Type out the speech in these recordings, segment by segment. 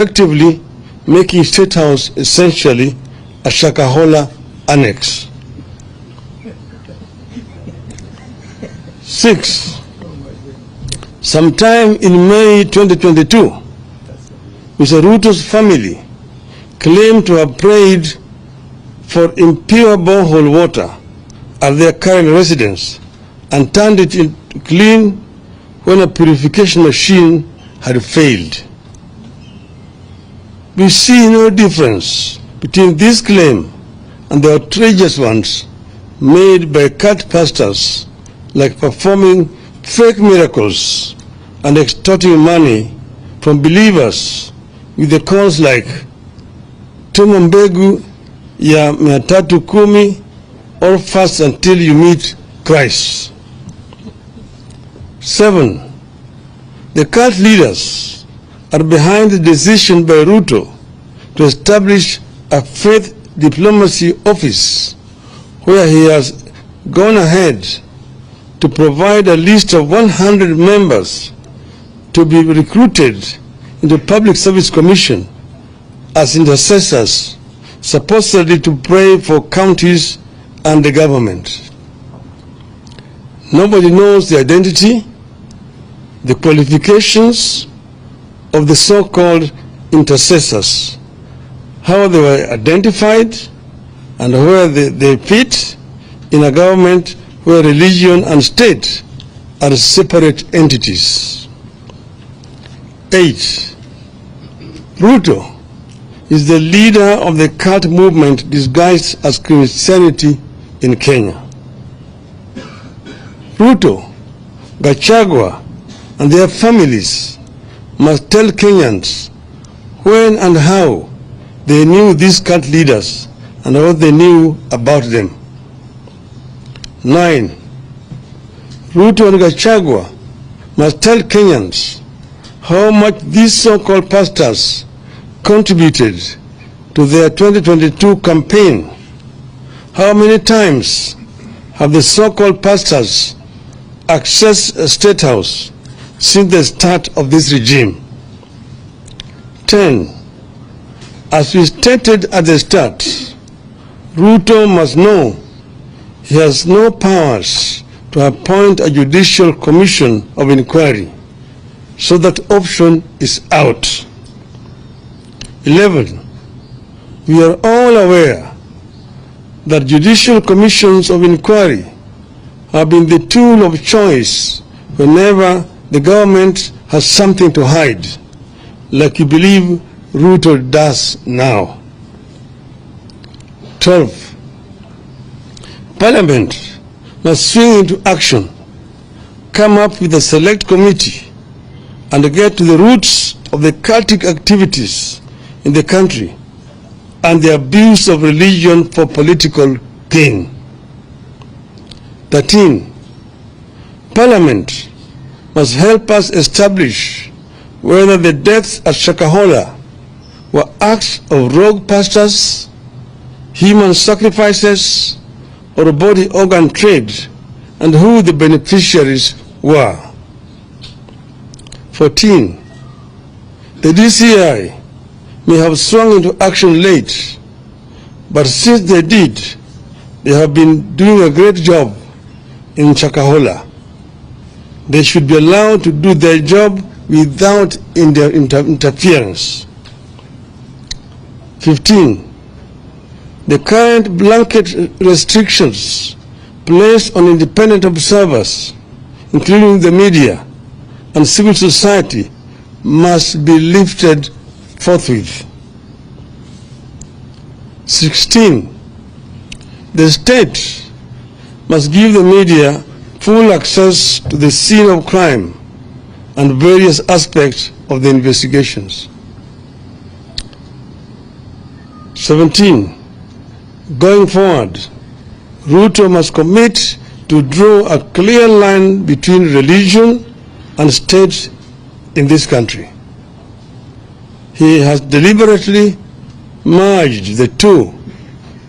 effectively making Statehouse essentially a Shakahola annex. 6. Sometime in May 2022, Mr. Ruto's family claimed to have prayed for impure borehole water at their current residence and turned it into clean when a purification machine had failed. We see no difference between this claim and the outrageous ones made by cult pastors, like performing fake miracles and extorting money from believers with the calls like tuma mbegu ya 310 or fast until you meet Christ. 7. The cult leaders are behind the decision by Ruto to establish a faith diplomacy office where he has gone ahead to provide a list of 100 members to be recruited into Public Service Commission as intercessors, supposedly to pray for counties and the government. Nobody knows the identity, the qualifications of the so-called intercessors, how they were identified, and where they fit in a government where religion and state are separate entities. 8. Ruto is the leader of the cult movement disguised as Christianity in Kenya. Ruto, Gachagua, and their families must tell Kenyans when and how they knew these cult leaders and what they knew about them. 9. Ruto and Gachagua must tell Kenyans how much these so-called pastors contributed to their 2022 campaign. How many times have the so-called pastors accessed a Statehouse since the start of this regime? 10. As we stated at the start, Ruto must know he has no powers to appoint a judicial commission of inquiry, so that option is out. 11. We are all aware that judicial commissions of inquiry have been the tool of choice whenever the government has something to hide, like you believe Ruto does now. 12. Parliament must swing into action, come up with a select committee, and get to the roots of the cultic activities in the country and the abuse of religion for political gain. 13. Parliament must help us establish whether the deaths at Shakahola were acts of rogue pastors, human sacrifices, or body organ trade, and who the beneficiaries were. 14. The DCI may have swung into action late, but since they did, they have been doing a great job in Shakahola. They should be allowed to do their job without interference. 15. The current blanket restrictions placed on independent observers, including the media and civil society, must be lifted forthwith. 16. The state must give the media full access to the scene of crime and various aspects of the investigations. 17. Going forward, Ruto must commit to draw a clear line between religion and state in this country. He has deliberately merged the two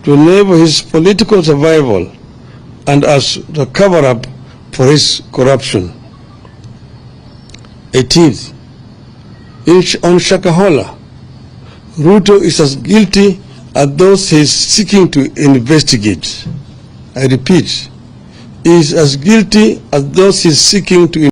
to enable his political survival and as a cover-up for his corruption. 18th, on Shakahola, Ruto is as guilty as those he is seeking to investigate. I repeat, he is as guilty as those he is seeking to